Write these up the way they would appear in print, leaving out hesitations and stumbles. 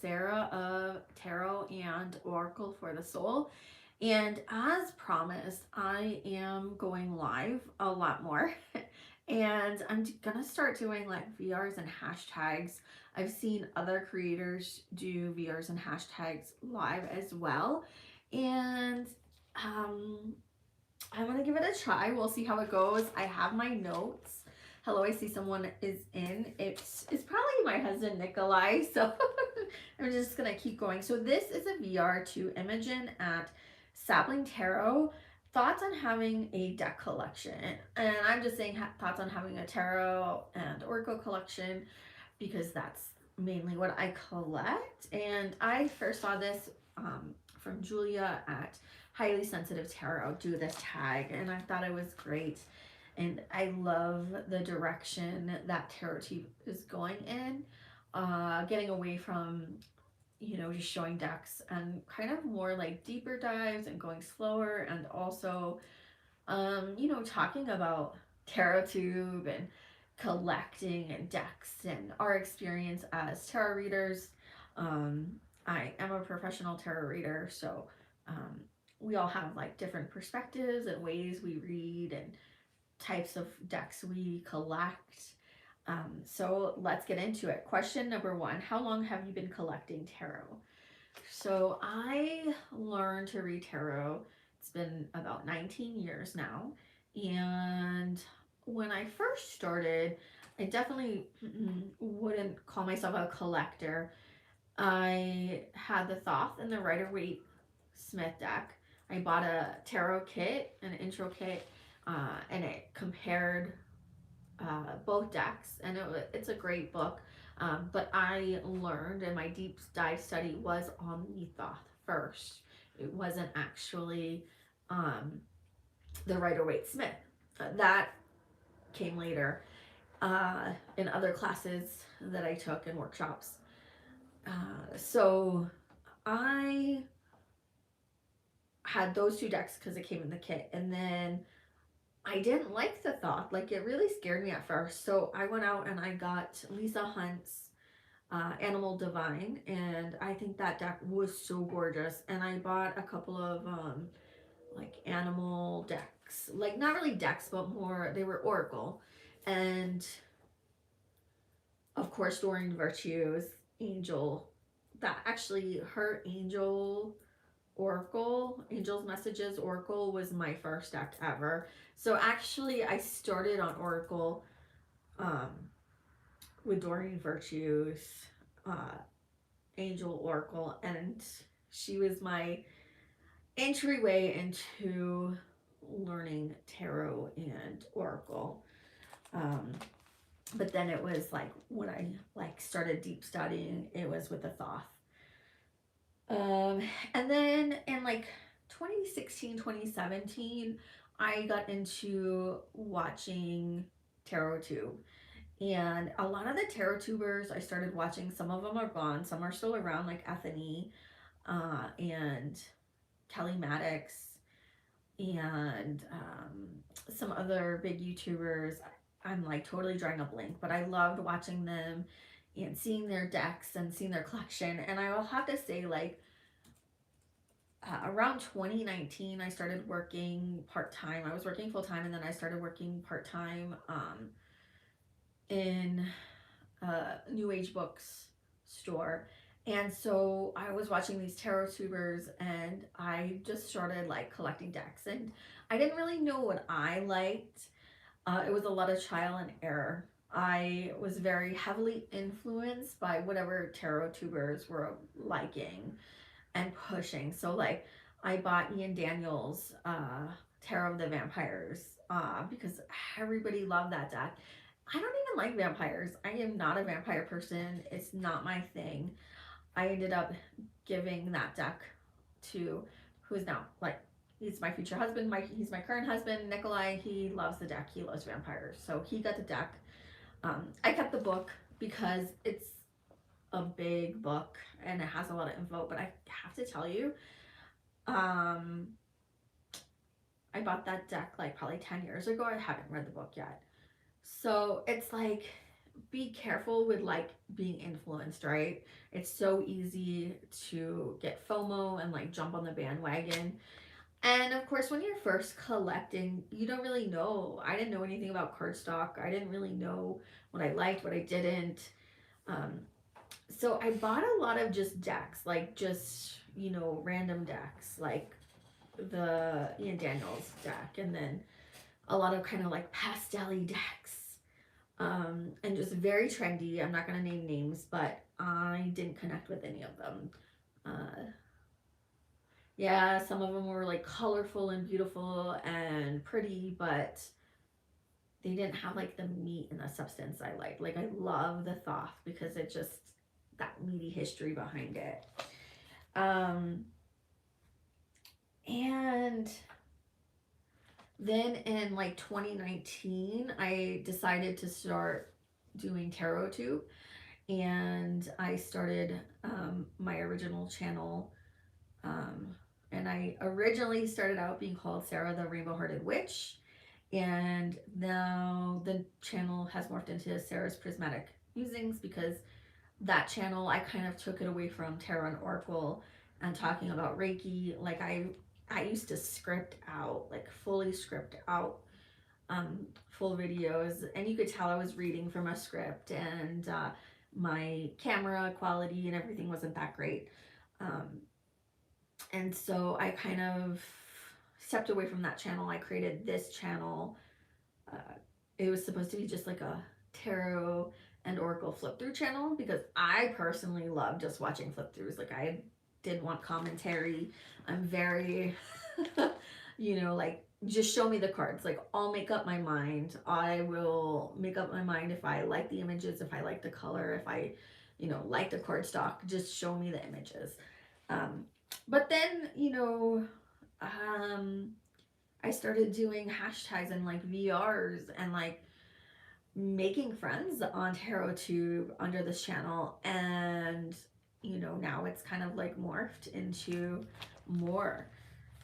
Sarah of Tarot and Oracle for the Soul. And as promised, I am going live a lot more. And I'm gonna start doing like VRs and hashtags. I've seen other creators do VRs and hashtags live as well. And um, I'm gonna give it a try. We'll see how it goes. I have my notes. Hello, I see someone is in. It's probably my husband Nikolai. So I'm just gonna keep going. So this is a VR to Imogen at Sapling Tarot. Thoughts on having a deck collection, and I'm just saying thoughts on having a tarot and oracle collection because that's mainly what I collect. And I first saw this from Julia at Highly Sensitive Tarot do this tag, and I thought it was great. And I love the direction that tarot tube is going in, getting away from just showing decks and kind of more like deeper dives and going slower, and also talking about tarot tube and collecting and decks and our experience as tarot readers. um, I am a professional tarot reader, so um, we all have like different perspectives and ways we read and types of decks we collect. So let's get into it. Question number one: how long have you been collecting tarot? So I learned to read tarot. It's been about 19 years now. And when I first started, I definitely wouldn't call myself a collector. I had the Thoth and the Rider Waite Smith deck. I bought a tarot kit, an intro kit, and it compared both decks, and it's a great book. But I learned, and my deep dive study was on the Thoth first. It wasn't actually um, the Rider Waite Smith. That came later in other classes that I took in workshops. So I had those two decks because it came in the kit, and then I didn't like the Thoth. Like, it really scared me at first. So I went out and I got Lisa Hunt's Animal Divine, and I think that deck was so gorgeous. And I bought a couple of like animal decks, like not really decks, but more they were Oracle, and of course Doreen Virtue's Angel. That actually her Angel Oracle, Angel's Messages Oracle was my first deck ever. So actually, I started on Oracle um, with Doreen Virtue's uh, Angel Oracle, and she was my entryway into learning tarot and Oracle. Um, but then it was like when I like started deep studying, it was with the Thoth. And then in like 2016, 2017, I got into watching Tarot Tube. And a lot of the Tarot Tubers I started watching, some of them are gone, some are still around, like Ethany and Kelly Maddox and some other big YouTubers. I'm like totally drawing a blank, but I loved watching them and seeing their decks and seeing their collection. And I will have to say, like, around 2019, I started working part time. I was working full time, and then I started working part time in a New Age books store. And so I was watching these tarot tubers, and I just started like collecting decks. And I didn't really know what I liked. It was a lot of trial and error. I was very heavily influenced by whatever tarot tubers were liking and pushing. So like I bought Ian Daniels' Tarot of the Vampires because everybody loved that deck. I don't even like vampires. I am not a vampire person. It's not my thing. I ended up giving that deck to who is now like he's my future husband. He's my current husband, Nikolai. He loves the deck. He loves vampires, so he got the deck. I kept the book because it's a big book and it has a lot of info, but I have to tell you, um I bought that deck like probably 10 years ago. I haven't read the book yet, so it's like be careful with like being influenced, right? It's so easy to get FOMO and like jump on the bandwagon. And of course, when you're first collecting, you don't really know. I didn't know anything about cardstock. I didn't really know what I liked, what I didn't. Um, so I bought a lot of just decks, like just, random decks, like the Ian Daniels deck, and then a lot of kind of like pastel-y decks. And just very trendy. I'm not gonna name names, but I didn't connect with any of them. Uh, yeah, some of them were like colorful and beautiful and pretty, but they didn't have like the meat and the substance I like. Like I love the Thoth because it just that meaty history behind it. And then in like 2019, I decided to start doing tarot tube, and I started my original channel. Um, and I originally started out being called Sarah the Rainbow Hearted Witch, and now the channel has morphed into Sarah's Prismatic Musings because that channel I kind of took it away from tarot and oracle and talking about Reiki. Like I used to script out, like fully script out full videos, and you could tell I was reading from a script, and my camera quality and everything wasn't that great. Um, and so I kind of stepped away from that channel. I created this channel. Uh, it was supposed to be just like a tarot and oracle flip through channel because I personally love just watching flip throughs. Like I didn't want commentary. I'm very, like just show me the cards. Like I'll make up my mind. I will make up my mind if I like the images, if I like the color, if I, like the card stock. Just show me the images. But then, I started doing hashtags and like VRs and like making friends on TarotTube under this channel. And, now it's kind of like morphed into more.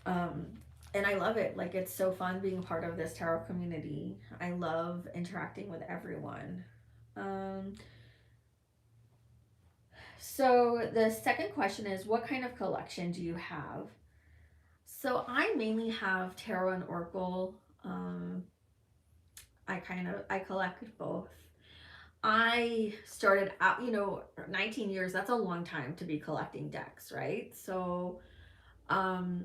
Um, and I love it. Like it's so fun being part of this tarot community. I love interacting with everyone. So the second question is, what kind of collection do you have? So I mainly have tarot and oracle. Um, I collect both. I started out, 19 years, that's a long time to be collecting decks, right? So, um,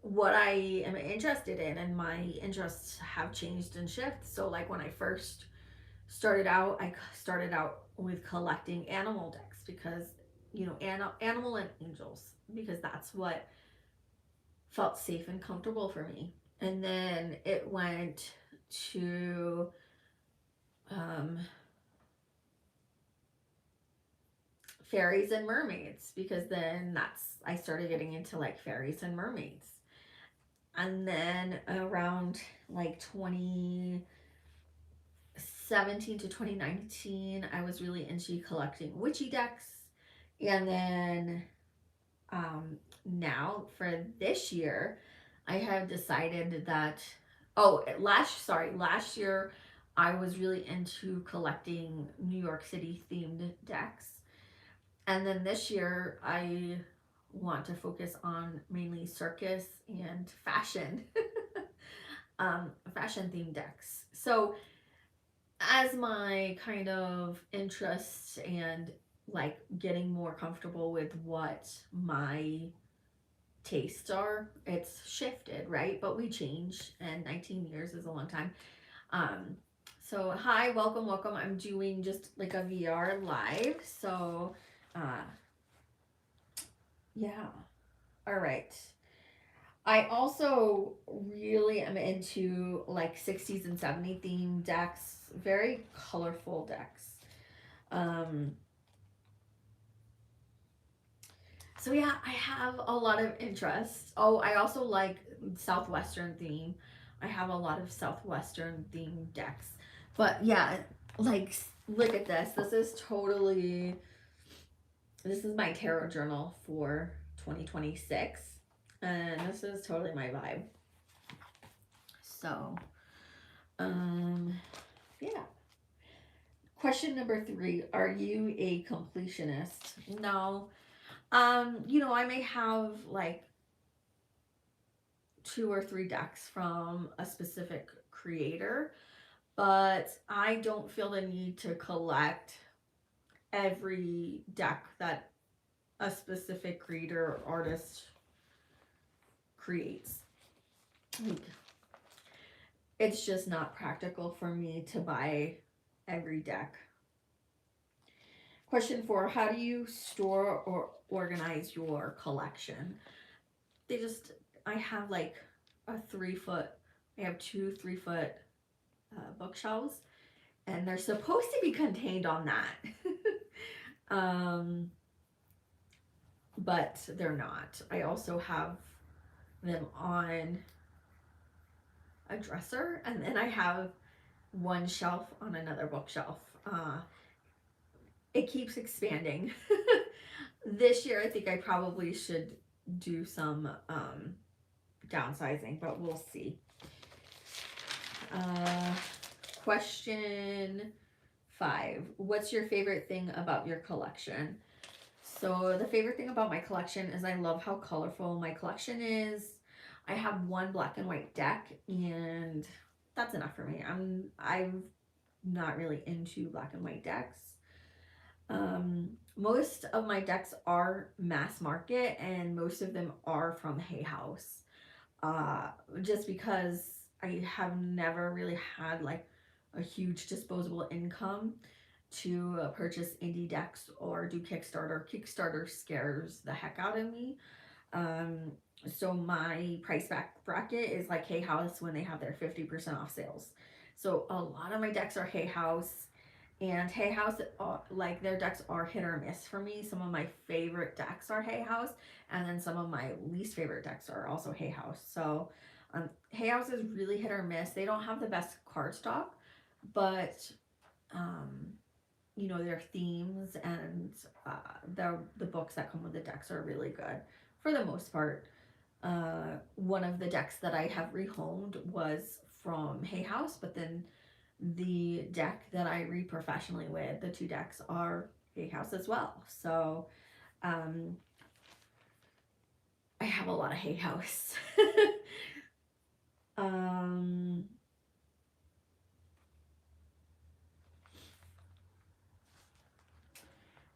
what I am interested in and my interests have changed and shifted. So like when I first started out, I started out with collecting animal decks because, animal and angels, because that's what felt safe and comfortable for me. And then it went to um, fairies and mermaids because then I started getting into like fairies and mermaids. And then around like 2017 to 2019, I was really into collecting witchy decks. And then now for this year, I have decided that last year I was really into collecting New York City themed decks. And then this year I want to focus on mainly circus and fashion. Fashion themed decks. So as my kind of interests and like getting more comfortable with what my tastes are, it's shifted, right? But we change, and 19 years is a long time. Um, so hi, welcome. I'm doing just like a VR live. So yeah. All right. I also really am into like 60s and 70s themed decks, very colorful decks. Um, so yeah, I have a lot of interest. Oh, I also like Southwestern theme. I have a lot of Southwestern themed decks. But yeah, like look at this. This is my tarot journal for 2026. And this is totally my vibe. So, yeah. Question number 3, are you a completionist? No. I may have like 2 or 3 decks from a specific creator, but I don't feel the need to collect every deck that a specific creator or artist creates. It's just not practical for me to buy every deck. Question 4, how do you store or organize your collection? I have like a 3-foot, I have 2 3-foot bookshelves, and they're supposed to be contained on that. But they're not. I also have them on a dresser, and then I have one shelf on another bookshelf. It keeps expanding. This year I think I probably should do some downsizing, but we'll see. Question 5, what's your favorite thing about your collection? So the favorite thing about my collection is I love how colorful my collection is. I have one black and white deck, and that's enough for me. I'm not really into black and white decks. Most of my decks are mass market, and most of them are from Hay House. Just because I have never really had like a huge disposable income to purchase indie decks or do Kickstarter. Kickstarter scares the heck out of me. So my price bracket is like Hay House when they have their 50% off sales. So a lot of my decks are Hay House, and Hay House, like their decks are hit or miss for me. Some of my favorite decks are Hay House, and then some of my least favorite decks are also Hay House. So Hay House is really hit or miss. They don't have the best card stock, but their themes and the books that come with the decks are really good for the most part. One of the decks that I have rehomed was from Hay House, but then the deck that I read professionally with, the 2 decks are Hay House as well. So I have a lot of Hay House.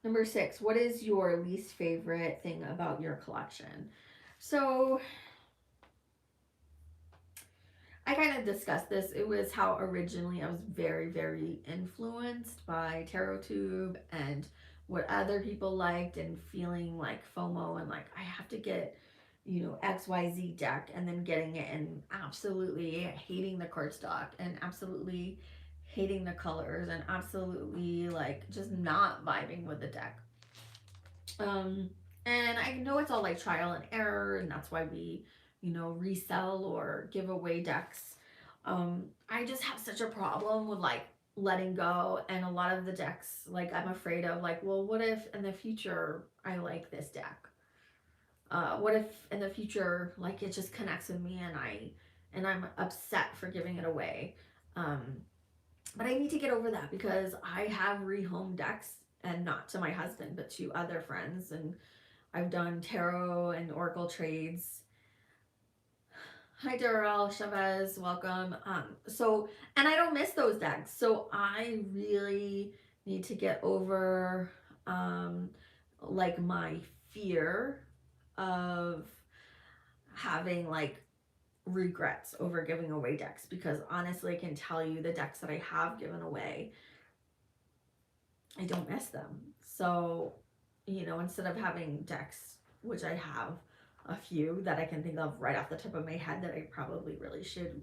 Number 6, what is your least favorite thing about your collection? So I kind of discussed this. It was how originally I was very, very influenced by Tarot Tube and what other people liked, and feeling like FOMO and like I have to get, XYZ deck, and then getting it and absolutely hating the cardstock and absolutely hating the colors and absolutely like just not vibing with the deck. And I know it's all like trial and error, and that's why we resell or give away decks. I just have such a problem with like letting go, and a lot of the decks, like I'm afraid of like, well, what if in the future I like this deck? What if in the future like it just connects with me and I'm upset for giving it away? But I need to get over that because I have rehomed decks, and not to my husband but to other friends, and I've done tarot and oracle trades. Hi Darrell Chavez, welcome. And I don't miss those decks, so I really need to get over like my fear of having like regrets over giving away decks, because honestly I can tell you the decks that I have given away, I don't miss them. So instead of having decks, which I have a few that I can think of right off the top of my head that I probably really should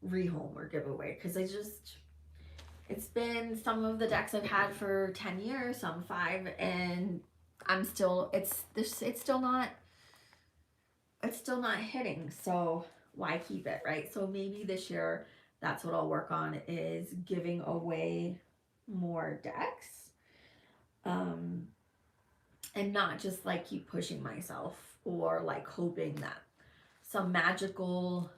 rehome or give away, because it's been some of the decks I've had for 10 years, some 5, and it's still not hitting. So why keep it, right? So maybe this year that's what I'll work on, is giving away more decks. And not just like keep pushing myself or like hoping that some magical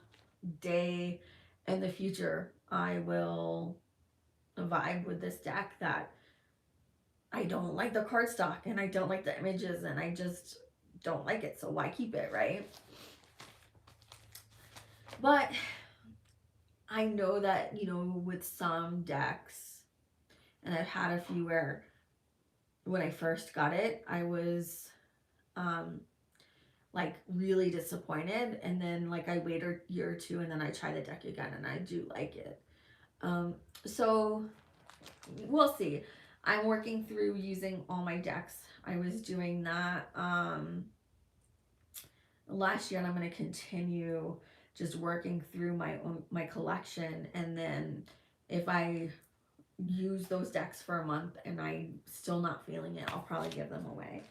day in the future I will vibe with this deck that I don't like the cardstock and I don't like the images and I just don't like it. So why keep it, right? But I know that, you know, with some decks, and I've had a few where when I first got it, I was like really disappointed, and then like I wait a year or two and then I try the deck again and I do like it. So we'll see. I'm working through using all my decks. I was doing that last year, and I'm going to continue just working through my collection, and then if I use those decks for a month and I'm still not feeling it, I'll probably give them away.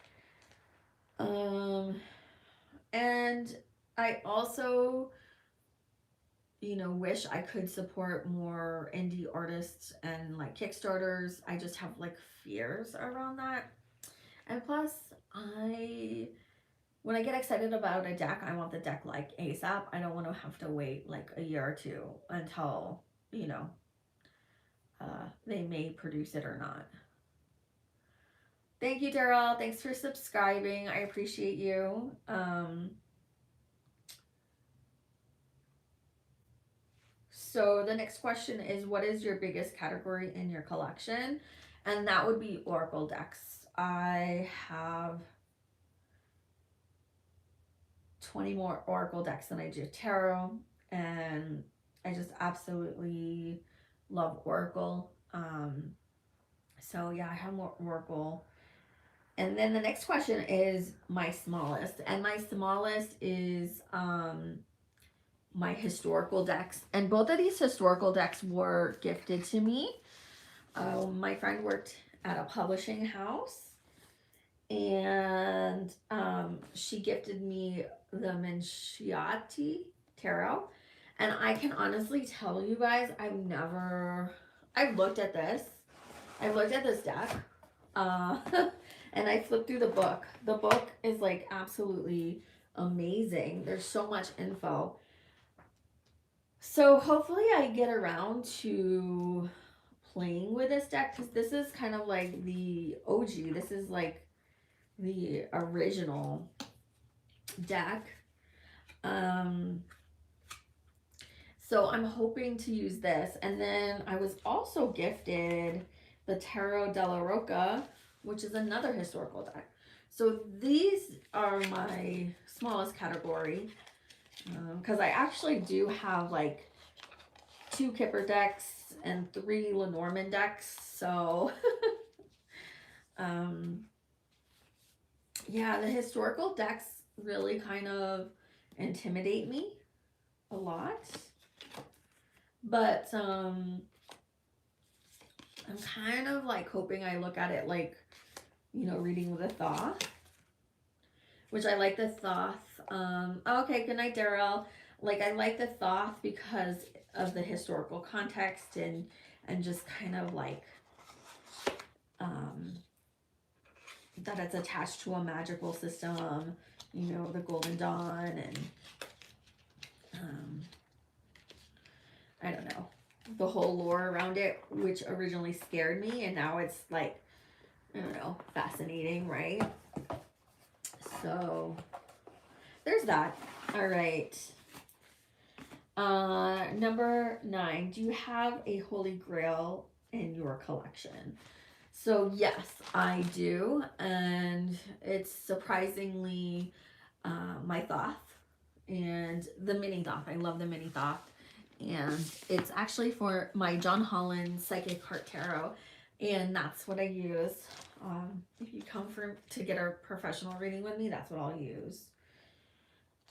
And I also, you know, wish I could support more indie artists and like Kickstarters. I just have like fears around that. And plus, when I get excited about a deck, I want the deck like ASAP. I don't want to have to wait like a year or two until, you know, they may produce it or not. Thank you, Daryl. Thanks for subscribing. I appreciate you. So the next question is, what is your biggest category in your collection? And that would be Oracle decks. I have 20 more Oracle decks than I do tarot, and I just absolutely love Oracle. So yeah, I have more Oracle. And then the next question is my smallest, and my smallest is my historical decks, and both of these historical decks were gifted to me. My friend worked at a publishing house, and she gifted me the Menciati Tarot, and I can honestly tell you guys, I've looked at this deck, and I flipped through the book. The book is like absolutely amazing. There's so much info. So hopefully I get around to playing with this deck, because this is kind of like the OG. This is like the original deck. So I'm hoping to use this. And then I was also gifted the Tarot della Rocca, which is another historical deck. So these are my smallest category, because I actually do have like 2 Kipper decks and 3 Lenormand decks. So yeah, the historical decks really kind of intimidate me a lot. But I'm kind of like hoping I look at it like, you know, reading with a Thoth, which I like the Thoth. Okay, good night, Daryl. Like, I like the Thoth because of the historical context and just kind of like that it's attached to a magical system, you know, the Golden Dawn, and I don't know, the whole lore around it, which originally scared me, and now it's like, I don't know, fascinating, right? So there's that. All right. Number 9, do you have a holy grail in your collection? So yes, I do, and it's surprisingly my Thoth and the mini Thoth. I love the mini Thoth, and it's actually for my John Holland Psychic Heart Tarot, and that's what I use. If you come to get a professional reading with me, that's what I'll use.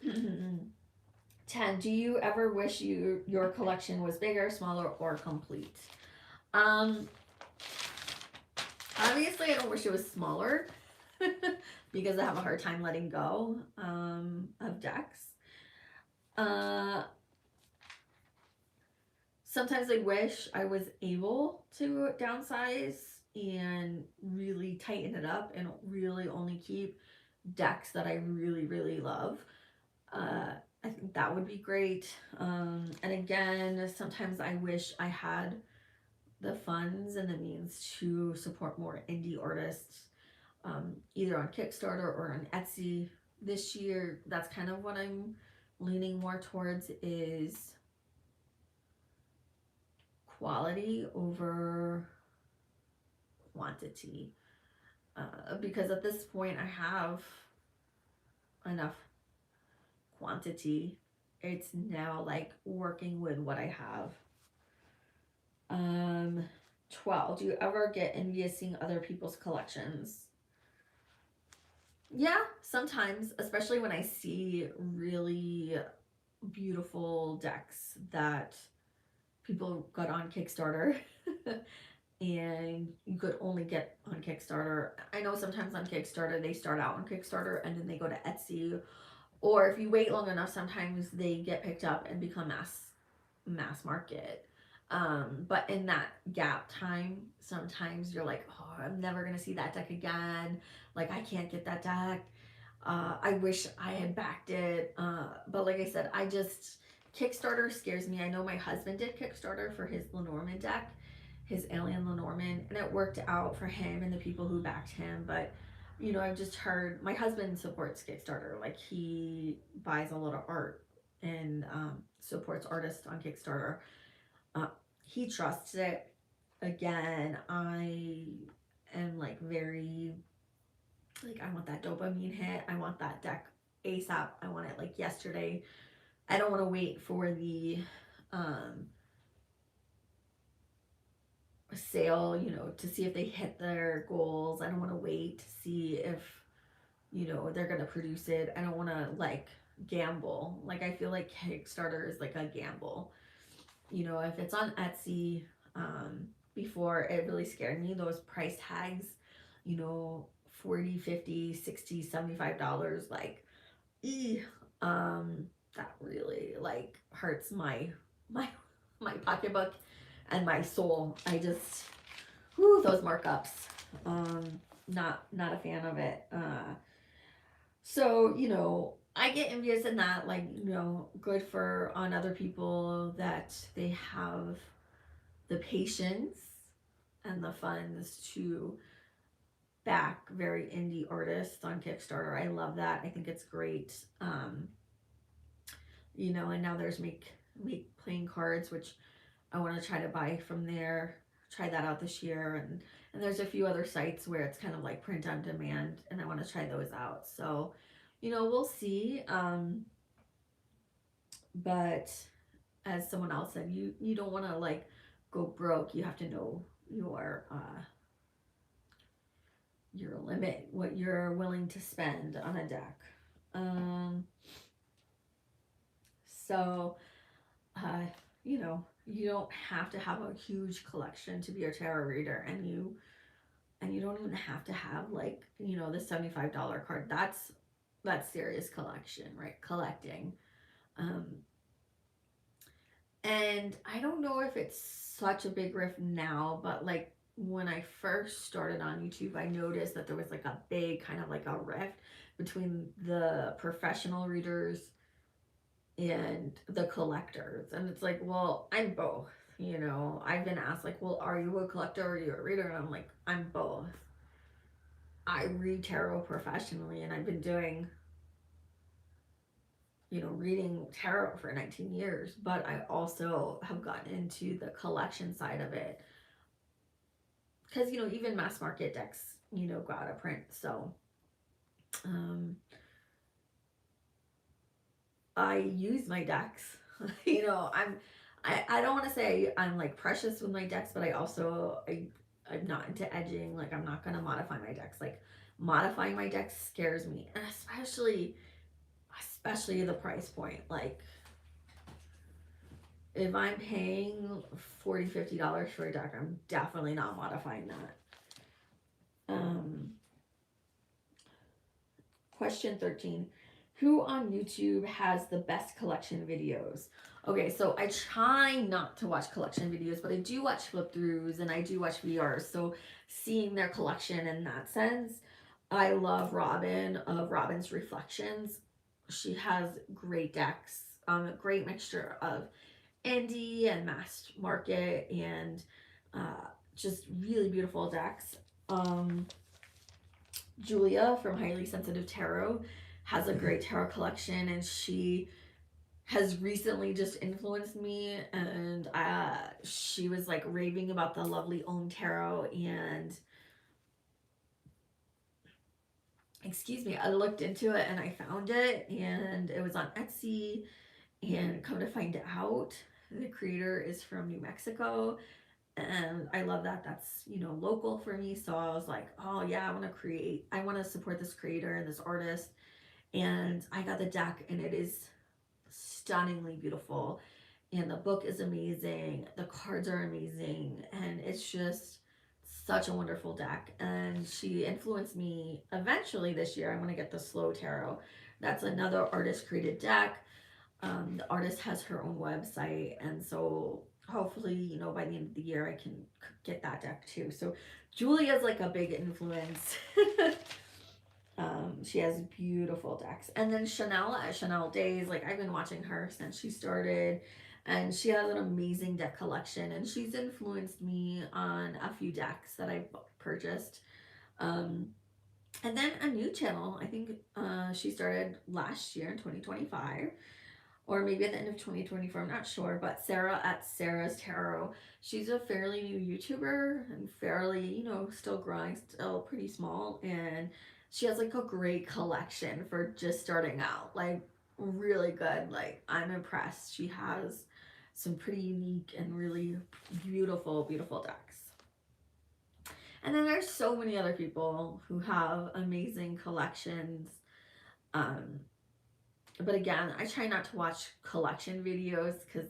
10, do you ever wish your collection was bigger, smaller, or complete? Obviously, I don't wish it was smaller because I have a hard time letting go of decks. Sometimes I wish I was able to downsize and really tighten it up and really only keep decks that I really, really love. I think that would be great. And again, sometimes I wish I had the funds and the means to support more indie artists, either on Kickstarter or on Etsy. This year, that's kind of what I'm leaning more towards, is quality over quantity. Because at this point, I have enough quantity. It's now like working with what I have. 12. Do you ever get envious seeing other people's collections? Yeah, sometimes, especially when I see really beautiful decks that people got on Kickstarter and you could only get on Kickstarter. I know sometimes on Kickstarter they start out on Kickstarter and then they go to Etsy, or if you wait long enough, sometimes they get picked up and become mass market. But in that gap time, sometimes you're like, oh, I'm never gonna see that deck again. Like, I can't get that deck. I wish I had backed it. But like I said, Kickstarter scares me. I know my husband did Kickstarter for his Lenormand deck, his Alien Lenormand, and it worked out for him and the people who backed him. But I've just heard my husband supports Kickstarter. Like, he buys a lot of art and supports artists on Kickstarter. He trusts it. Again, I am like very, like, I want that dopamine hit. I want that deck ASAP. I want it like yesterday. I don't want to wait for the sale, to see if they hit their goals. I don't want to wait to see if, they're going to produce it. I don't want to like gamble. Like, I feel like Kickstarter is like a gamble. If it's on Etsy, before it really scared me, those price tags, 40, 50, 60, $75, like, that really like hurts my pocketbook and my soul. I just, those markups, not a fan of it. So I get envious in that, like, good for on other people that they have the patience and the funds to back very indie artists on Kickstarter. I love that. I think it's great. And now there's make playing cards, which I want to try to buy from there. Try that out this year, and there's a few other sites where it's kind of like print on demand, and I want to try those out. So, we'll see. But as someone else said, you don't want to like go broke. You have to know your limit, what you're willing to spend on a deck. So, you don't have to have a huge collection to be a tarot reader, and you don't even have to have like, the $75 card. That's serious collection, right? Collecting. And I don't know if it's such a big rift now, but like when I first started on YouTube, I noticed that there was like a big kind of like a rift between the professional readers and the collectors. And it's like, well, I'm both. I've been asked like, well, are you a collector or are you a reader? And I'm like, I'm both. I read tarot professionally, and I've been doing reading tarot for 19 years, but I also have gotten into the collection side of it. Because, even mass market decks, go out of print. So, I use my decks. I don't want to say I'm like precious with my decks, but I'm not into edging. Like, I'm not going to modify my decks. Like, modifying my decks scares me. And especially the price point. Like, if I'm paying $40, $50 for a deck, I'm definitely not modifying that. Question 13. Who on YouTube has the best collection videos? Okay, so I try not to watch collection videos, but I do watch flip throughs and I do watch VRs. So seeing their collection in that sense, I love Robin of Robin's Reflections. She has great decks, a great mixture of indie and mass market, and just really beautiful decks. Julia from Highly Sensitive Tarot has a great tarot collection, and she has recently just influenced me, and she was like raving about the lovely Om Tarot, and excuse me, I looked into it and I found it, and it was on Etsy, and come to find out, the creator is from New Mexico, and I love that that's, you know, local for me. So I was like, oh yeah, I want to support this creator and this artist, and I got the deck, and it is stunningly beautiful, and the book is amazing, the cards are amazing, and it's just such a wonderful deck. And she influenced me eventually this year. I want to get the Slow Tarot. That's another artist created deck. The artist has her own website, and so hopefully, you know, by the end of the year I can get that deck too. So Julia's like a big influence. She has beautiful decks. And then Chanel at Chanel Days, like I've been watching her since she started, and she has an amazing deck collection, and she's influenced me on a few decks that I've purchased. Um, and then a new channel, I think she started last year in 2025, or maybe at the end of 2024, I'm not sure, but Sarah at Sarah's Tarot. She's a fairly new YouTuber and fairly, you know, still growing, still pretty small, and she has like a great collection for just starting out. Like really good. Like I'm impressed. She has some pretty unique and really beautiful, beautiful decks. And then there's so many other people who have amazing collections. Um, but again, I try not to watch collection videos because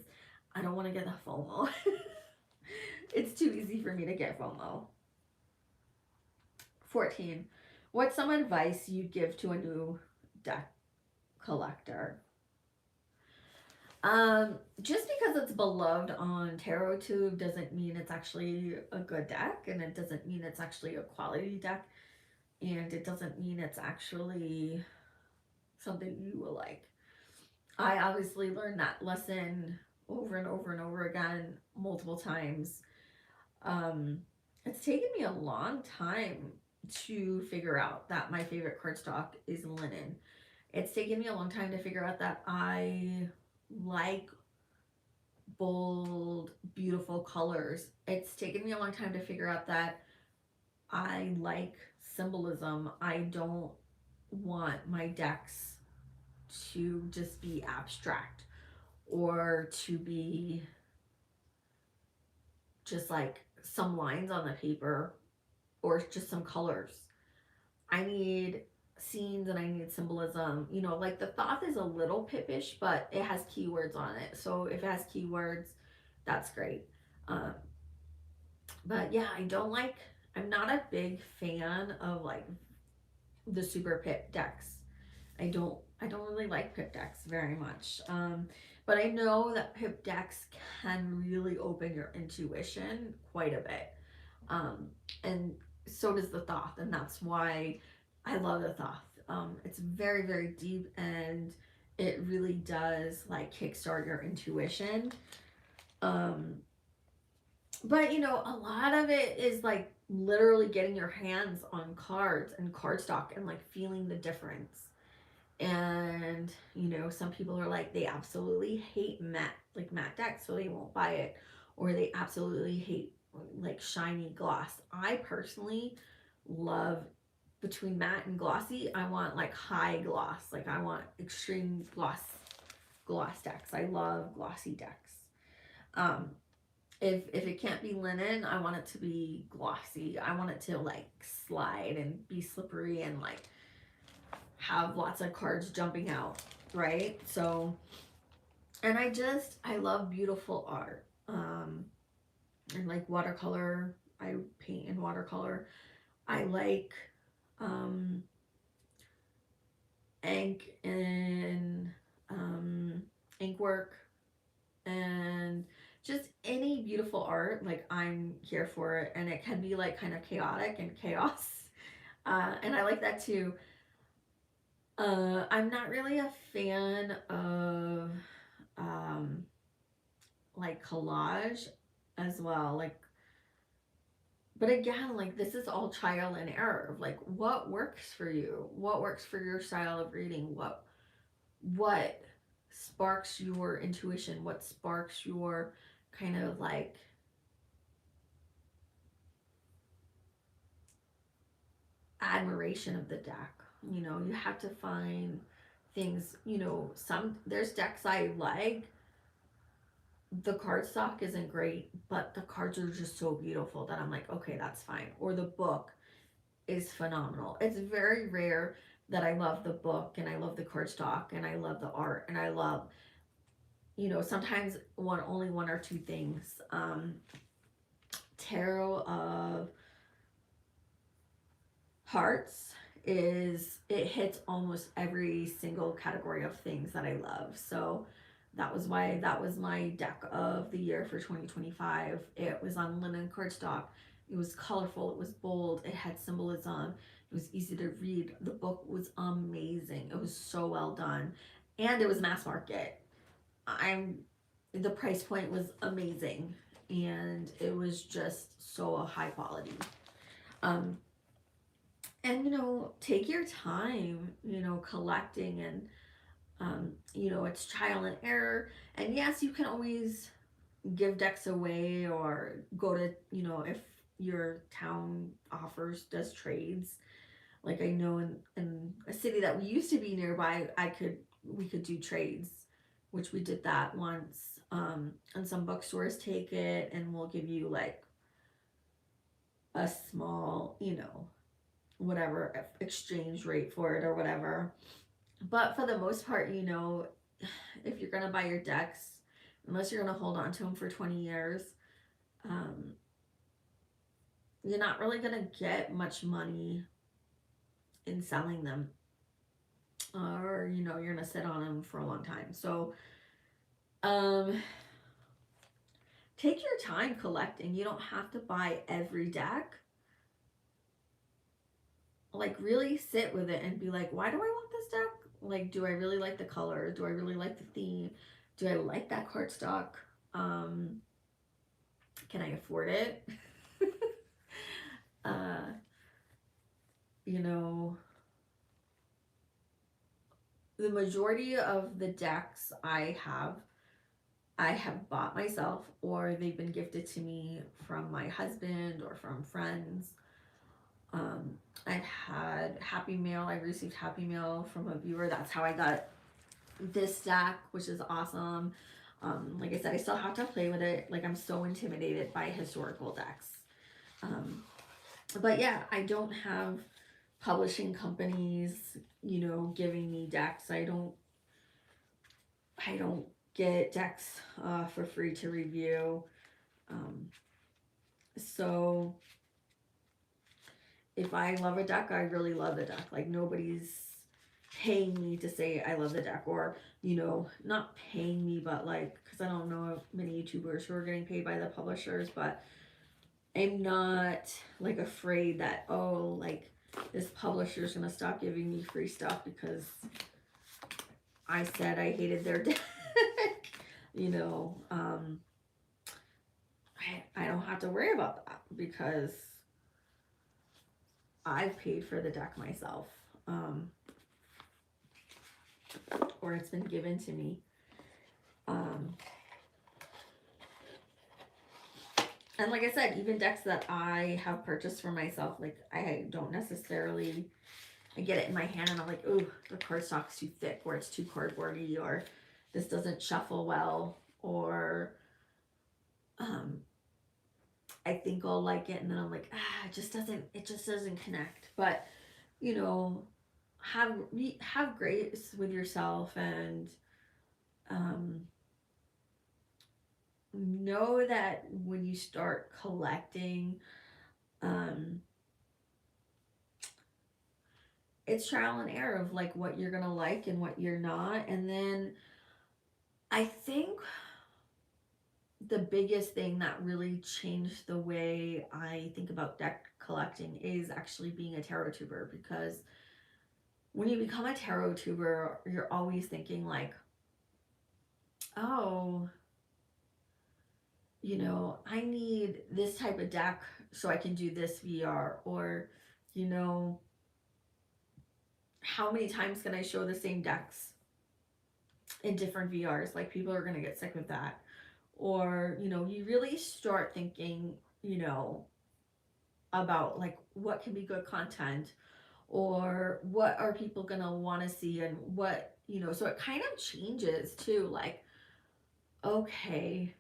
I don't want to get the FOMO. It's too easy for me to get FOMO. 14. What's some advice you'd give to a new deck collector? Just because it's beloved on TarotTube doesn't mean it's actually a good deck, and it doesn't mean it's actually a quality deck, and it doesn't mean it's actually something you will like. I obviously learned that lesson over and over and over again, multiple times. It's taken me a long time to figure out that my favorite cardstock is linen. It's taken me a long time to figure out that I like bold, beautiful colors. It's taken me a long time to figure out that I like symbolism. I don't want my decks to just be abstract or to be just like some lines on the paper or just some colors. I need scenes and I need symbolism. You know, like the Thoth is a little pippish, but it has keywords on it. So if it has keywords, that's great. Um, but yeah, I'm not a big fan of like the super pip decks. I don't really like pip decks very much. But I know that pip decks can really open your intuition quite a bit. And so does the Thoth, and that's why I love the Thoth. It's very, very deep, and it really does like kickstart your intuition. Um, but you know, a lot of it is like literally getting your hands on cards and cardstock and like feeling the difference. And you know, some people are like they absolutely hate matte decks, so they won't buy it, or they absolutely hate like shiny gloss. I personally love between matte and glossy. I want like high gloss, like I want extreme gloss decks. I love glossy decks. um if it can't be linen, I want it to be glossy. I want it to like slide and be slippery and like have lots of cards jumping out, right? So, and I love beautiful art. And like watercolor, I paint in watercolor. I like um, ink and ink work, and just any beautiful art. Like I'm here for it, and it can be like kind of chaotic and chaos. And I like that too. I'm not really a fan of um, like collage as well. Like But again, like this is all trial and error of like what works for you, what works for your style of reading, what sparks your intuition, what sparks your kind of like admiration of the deck. You know, you have to find things, you know, some there's decks I like. The cardstock isn't great, but the cards are just so beautiful that I'm like, okay, that's fine. Or the book is phenomenal. It's very rare that I love the book and I love the cardstock and I love the art and I love, you know, sometimes only one or two things. Tarot of Hearts is it hits almost every single category of things that I love. So that was why that was my deck of the year for 2025. It was on linen cardstock. It was colorful, it was bold, it had symbolism, it was easy to read. The book was amazing. It was so well done. And it was mass market. I'm the price point was amazing and it was just so high quality. Um, and you know, take your time, you know, collecting and you know, it's trial and error. And yes, you can always give decks away or go to, you know, if your town does trades. Like I know in a city that we used to be nearby, we could do trades, which we did that once. And some bookstores take it and will give you like a small, you know, whatever exchange rate for it or whatever. But for the most part, you know, if you're gonna buy your decks, unless you're gonna hold on to them for 20 years, um, you're not really gonna get much money in selling them, or you know, you're gonna sit on them for a long time. So, um, take your time collecting. You don't have to buy every deck. Like really sit with it and be like, why do I want this deck? Like, do I really like the color? Do I really like the theme? Do I like that cardstock? Um, can I afford it? uh, you know, the majority of the decks I have bought myself or they've been gifted to me from my husband or from friends. Um, I've had Happy Mail. I received Happy Mail from a viewer. That's how I got this deck, which is awesome. Like I said, I still have to play with it. Like I'm so intimidated by historical decks. Um, but yeah, I don't have publishing companies, you know, giving me decks. I don't get decks for free to review. Um, so if I love a deck, I really love the deck. Like nobody's paying me to say I love the deck, or you know, not paying me, but like because I don't know of many YouTubers who are getting paid by the publishers, but I'm not like afraid that oh like this publisher's gonna stop giving me free stuff because I said I hated their deck. You know, I don't have to worry about that because I've paid for the deck myself. Or it's been given to me. And like I said, even decks that I have purchased for myself, like I don't necessarily, I get it in my hand and I'm like, ooh, the cardstock's too thick, or it's too cardboardy, or this doesn't shuffle well, or I think I'll like it, and then I'm like, it just doesn't connect. But you know, have grace with yourself and know that when you start collecting, um, it's trial and error of like what you're gonna like and what you're not. And then I think the biggest thing that really changed the way I think about deck collecting is actually being a tarot tuber, because when you become a tarot tuber, you're always thinking like, oh, you know, I need this type of deck so I can do this VR, or, you know, how many times can I show the same decks in different VRs? Like, people are going to get sick of that. Or, you know, you really start thinking, you know, about like what can be good content, or what are people going to want to see, and what, you know, so it kind of changes too. Like, okay,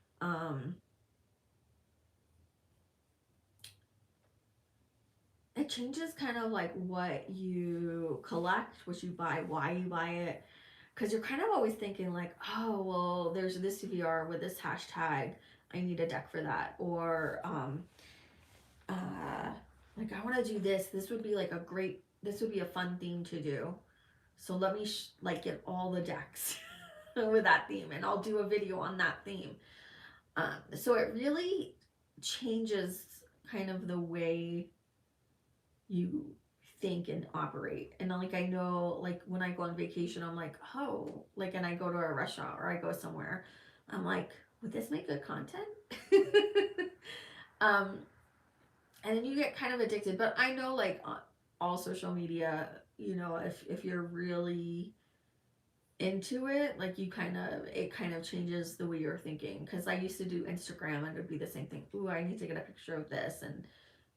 it changes kind of like what you collect, what you buy, why you buy it. Because you're kind of always thinking like, oh, well, there's this VR with this hashtag, I need a deck for that. Or uh like, I want to do this, this would be like a great, this would be a fun theme to do, so let me like get all the decks with that theme, and I'll do a video on that theme. So it really changes kind of the way you think and operate. And like, I know, like, when I go on vacation, I'm like, oh, like, and I go to a restaurant or I go somewhere, I'm like, would this make good content? um and then you get kind of addicted. But I know, like, all social media, you know, if you're really into it, like, you kind of, it kind of changes the way you're thinking. Because I used to do Instagram, and it would be the same thing. Ooh, I need to get a picture of this and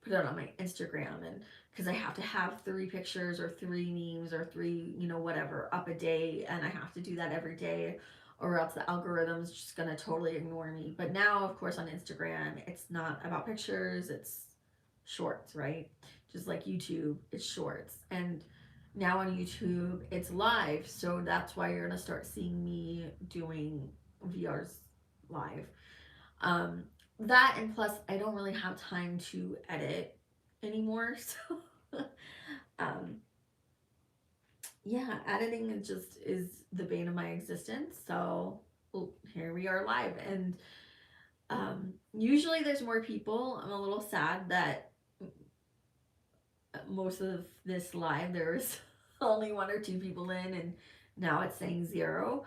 put it on my Instagram. And because I have to have 3 pictures or 3 memes or 3, you know, whatever, up a day, and I have to do that every day, or else the algorithm's just gonna totally ignore me. But now, of course, on Instagram, it's not about pictures, it's shorts, right? Just like YouTube, it's shorts. And now on YouTube, it's live, so that's why you're gonna start seeing me doing VRs live. Um, that, and plus, I don't really have time to edit anymore, so um, yeah, editing is just is the bane of my existence. So, well, here we are live, and usually there's more people. I'm a little sad that most of this live there was only 1 or 2 people in, and now it's saying 0.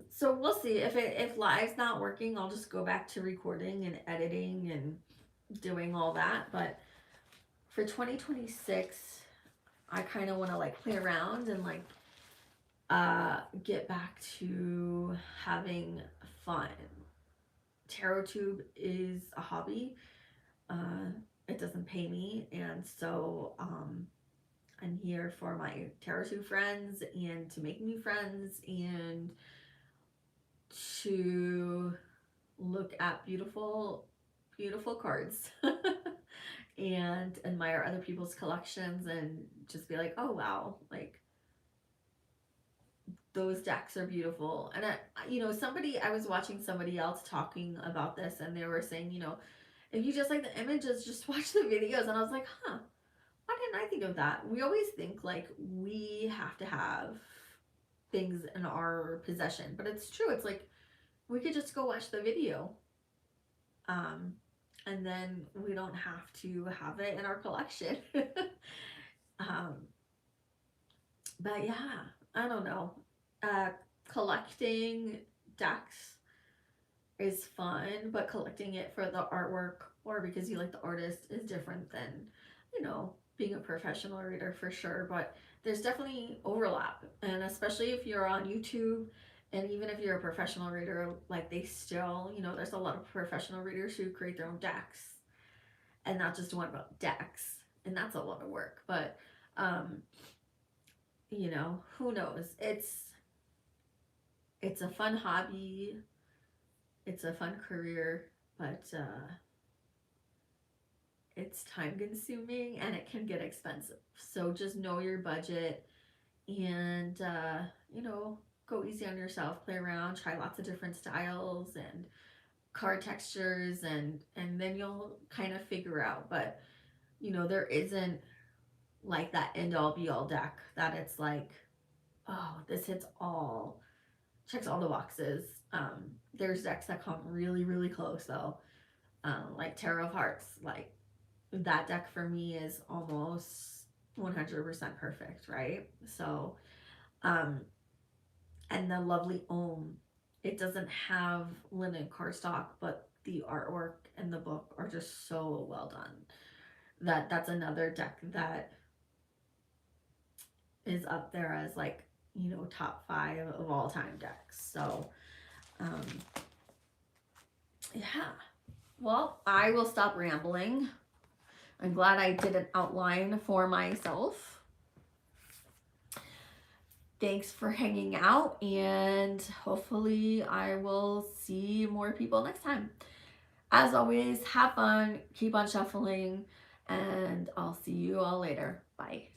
So we'll see. If live's not working, I'll just go back to recording and editing and doing all that. But for 2026, I kind of want to like play around and like get back to having fun. Tarot tube is a hobby. It doesn't pay me, and so I'm here for my tarot tube friends, and to make new friends, and to look at beautiful, beautiful cards and admire other people's collections, and just be like, oh wow, like, those decks are beautiful. And you know, I was watching somebody else talking about this, and they were saying, you know, if you just like the images, just watch the videos. And I was like, huh, why didn't I think of that? We always think like we have to have things in our possession, but it's true. It's like, we could just go watch the video, um, and then we don't have to have it in our collection. um, but yeah, I don't know. Uh, Collecting decks is fun, but collecting it for the artwork, or because you like the artist, is different than, you know, being a professional reader, for sure. But there's definitely overlap, and especially if you're on YouTube, and even if you're a professional reader, like, they still, you know, there's a lot of professional readers who create their own decks, and not just one about decks, and that's a lot of work. But you know, who knows? It's a fun hobby, it's a fun career, but it's time consuming, and it can get expensive. So just know your budget, and you know, go easy on yourself, play around, try lots of different styles and card textures, and then you'll kind of figure out. But you know, there isn't like that end all be all deck that it's like, oh, this hits all, checks all the boxes. There's decks that come really, really close though. Like Tarot of Hearts, like, that deck for me is almost 100% perfect, right? So, um, and the lovely Ohm, it doesn't have linen cardstock, but the artwork in the book are just so well done. That's another deck that is up there as like, you know, top 5 of all time decks. So um yeah, well, I will stop rambling. I'm glad I did an outline for myself. Thanks for hanging out, and hopefully I will see more people next time. As always, have fun, keep on shuffling, and I'll see you all later. Bye.